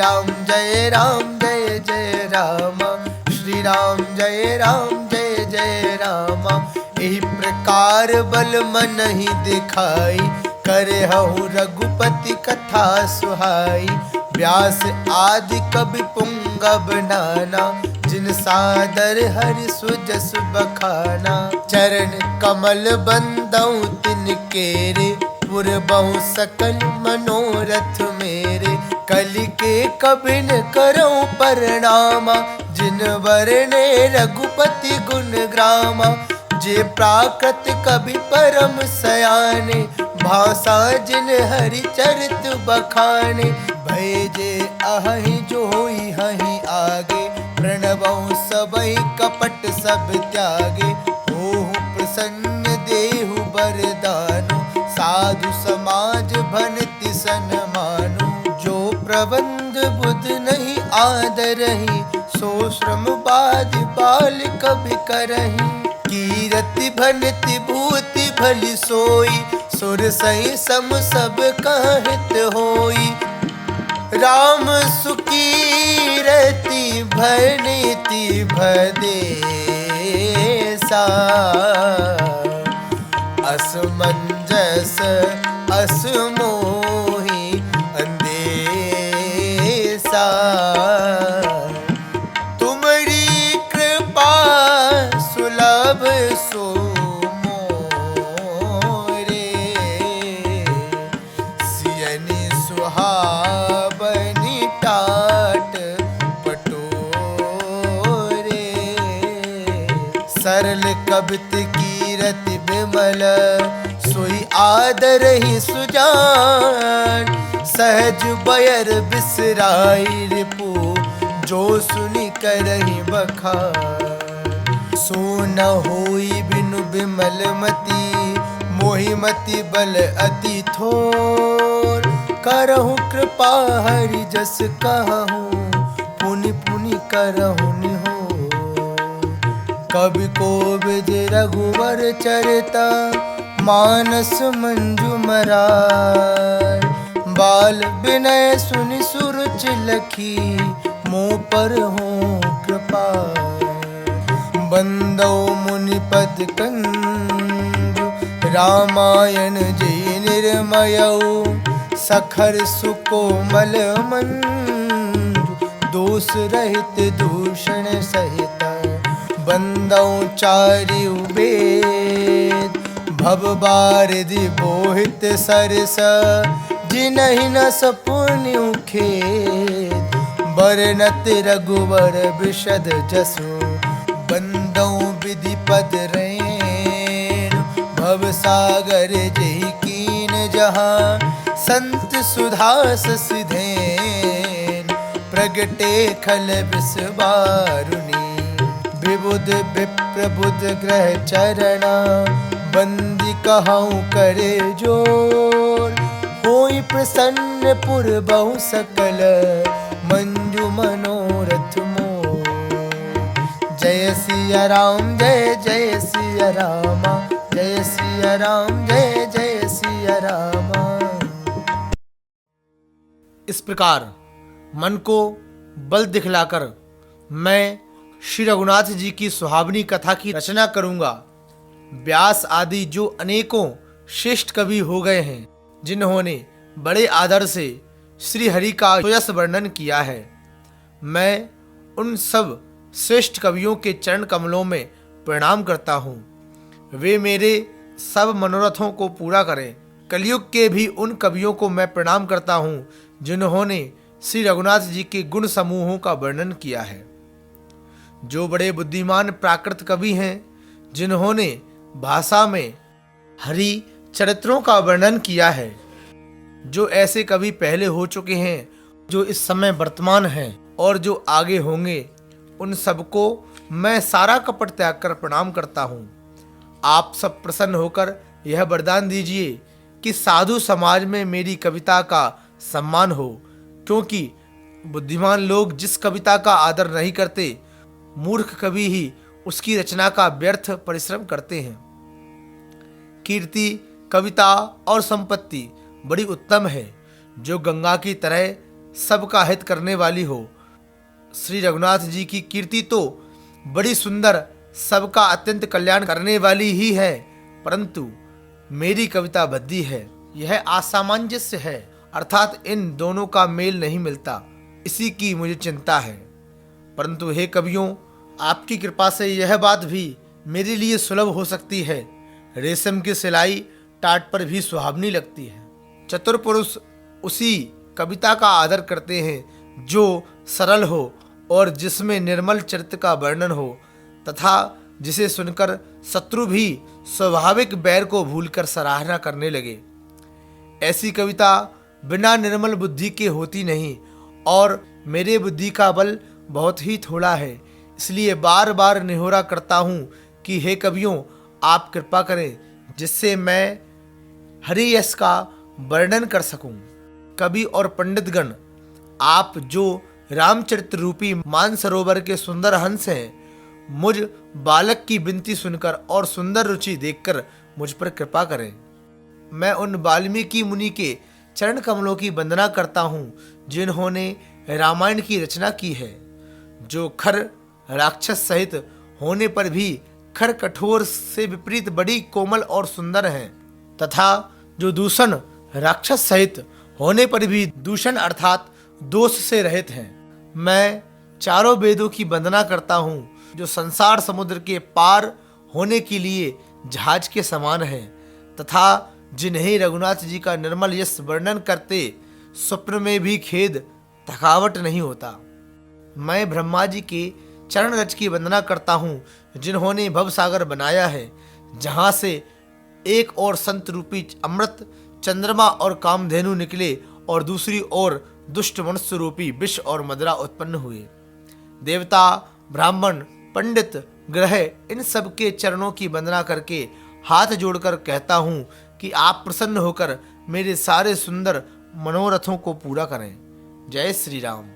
राम जय जय राम, श्री राम जय जय राम। एहि प्रकार बल मन ही दिखाई, करे हूँ रघुपति कथा सुहाई। व्यास आदि कवि पुंगव नाना, जिन सादर हरि सुजस बखाना। चरण कमल बंदौ तिन केरे, पुरबहु सकल मनोरथ मेरे। कलि के कबिन करऊं प्रणामा, जिन वरने रघुपति गुण ग्रामा। जे प्राकृत कवि परम सयाने, भाषा जिन हरि चरित बखाने। भय जे अहि जो होई हहि आगे, प्रणवहु सबहि कपट सब त्यागे। होहु प्रसन्न देहु बरदानु, साधु समाज भनति सन्मानु। जो प्रबंध बुध नहीं आदरहि, सो श्रम बादि बाल कभि करहि। कीरति भनति भूति भली सोई, सुर सही सम सब कहत होई। राम सुकीरति भनति भदेसा, असमंजस असमोहि अंदेसा। तुम्हारी कृपा सुलभ सो मोरे, सियनि सुहावनि टाट पटोरे। सरल कबित कीरति बिमल, सोई आदरहि सुजान। सहज बयर बिसराई रिपु, जो सुनि करहि बखान। सो न होई बिनु बिमल मति, मोहि मति बल अति थोर। करहु कृपा हरि जस कहूँ, पुनि पुनि करहु निहोर। कवि कोविद रघुवर चरिता, मानस मंजुमरार। बाल विनय सुनि सुरुचि लखी, मोह पर हो कृपा। बंदौ मुनि पद कंजु, रामायण जी निर्मयऊ। सखर सुकोमल मंजु, दोष रहित दूषण सहित। बंदौ चारिउ वेद, भव बारिधि बोहित सरस। जिनहि न सपुनि खेद, बरनत रघुवर बिशद जसु। बंदौ विधि पद रेणु, भव सागर जेहि कीन जहाँ। संत सुधा ससिधेन, प्रगटे खल बिसवारुनी। विबुध विप्रबुध ग्रह चरणा, बंदी कहूँ करे जोर। होई प्रसन्न पुर बहु सकल, मंजु मनोरथ मोर। जय सिया राम जय सिया राम, जय सिया राम जय सिया राम। इस प्रकार मन को बल दिखलाकर मैं श्री रघुनाथ जी की सुहावनी कथा की रचना करूंगा। व्यास आदि जो अनेकों श्रेष्ठ कवि हो गए हैं, जिन्होंने बड़े आदर से श्री हरि का यश वर्णन किया है, मैं उन सब श्रेष्ठ कवियों के चरण कमलों में प्रणाम करता हूँ। वे मेरे सब मनोरथों को पूरा करें। कलयुग के भी उन कवियों को मैं प्रणाम करता हूँ, जिन्होंने श्री रघुनाथ जी के गुण समूहों का वर्णन किया है। जो बड़े बुद्धिमान प्राकृत कवि हैं, जिन्होंने भाषा में हरि चरित्रों का वर्णन किया है। जो ऐसे कवि पहले हो चुके हैं, जो इस समय वर्तमान हैं और जो आगे होंगे, उन सबको मैं सारा कपट त्याग कर प्रणाम करता हूँ। आप सब प्रसन्न होकर यह वरदान दीजिए कि साधु समाज में मेरी कविता का सम्मान हो, क्योंकि बुद्धिमान लोग जिस कविता का आदर नहीं करते, मूर्ख कवि ही उसकी रचना का व्यर्थ परिश्रम करते हैं। कीर्ति, कविता और संपत्ति बड़ी उत्तम है, जो गंगा की तरह सबका हित करने वाली हो। श्री रघुनाथ जी की कीर्ति तो बड़ी सुंदर, सबका अत्यंत कल्याण करने वाली ही है, परंतु मेरी कविता भद्दी है, यह असामंजस्य है, अर्थात इन दोनों का मेल नहीं मिलता, इसी की मुझे चिंता है। परंतु हे कवियों, आपकी कृपा से यह बात भी मेरे लिए सुलभ हो सकती है। रेशम की सिलाई टाट पर भी सुहावनी लगती है। चतुर पुरुष उसी कविता का आदर करते हैं जो सरल हो और जिसमें निर्मल चरित्र का वर्णन हो, तथा जिसे सुनकर शत्रु भी स्वाभाविक बैर को भूलकर सराहना करने लगे। ऐसी कविता बिना निर्मल बुद्धि के होती नहीं, और मेरे बुद्धि का बल बहुत ही थोड़ा है, इसलिए बार बार निहोरा करता हूँ कि हे कवियों, आप कृपा करें जिससे मैं हरि यश का वर्णन कर सकूं। कवि और पंडितगण, आप जो रामचरित्र रूपी मानसरोवर के सुंदर हंस हैं, मुझ बालक की विनती सुनकर और सुंदर रुचि देखकर मुझ पर कृपा करें। मैं उन वाल्मीकि मुनि के चरण कमलों की वंदना करता हूँ जिन्होंने रामायण की रचना की है, जो खर राक्षस सहित होने पर भी खर कठोर से विपरीत बड़ी कोमल और सुंदर हैं, तथा जो दूषण राक्षस सहित होने पर भी दूषण अर्थात दोष से रहित हैं। मैं चारों वेदों की वंदना करता हूँ जो संसार समुद्र के पार होने के लिए जहाज के समान हैं, तथा जिन्हें रघुनाथ जी का निर्मल यश वर्णन करते स्वप्न में भी खेद थकावट नहीं होता। मैं ब्रह्मा जी के चरण रज की वंदना करता हूँ जिन्होंने भवसागर बनाया है, जहाँ से एक और संत रूपी अमृत चंद्रमा और कामधेनु निकले और दूसरी ओर दुष्ट मनुष्य रूपी विष और मदिरा उत्पन्न हुए। देवता, ब्राह्मण, पंडित, ग्रह, इन सब के चरणों की वंदना करके हाथ जोड़कर कहता हूँ कि आप प्रसन्न होकर मेरे सारे सुंदर मनोरथों को पूरा करें। जय श्री राम।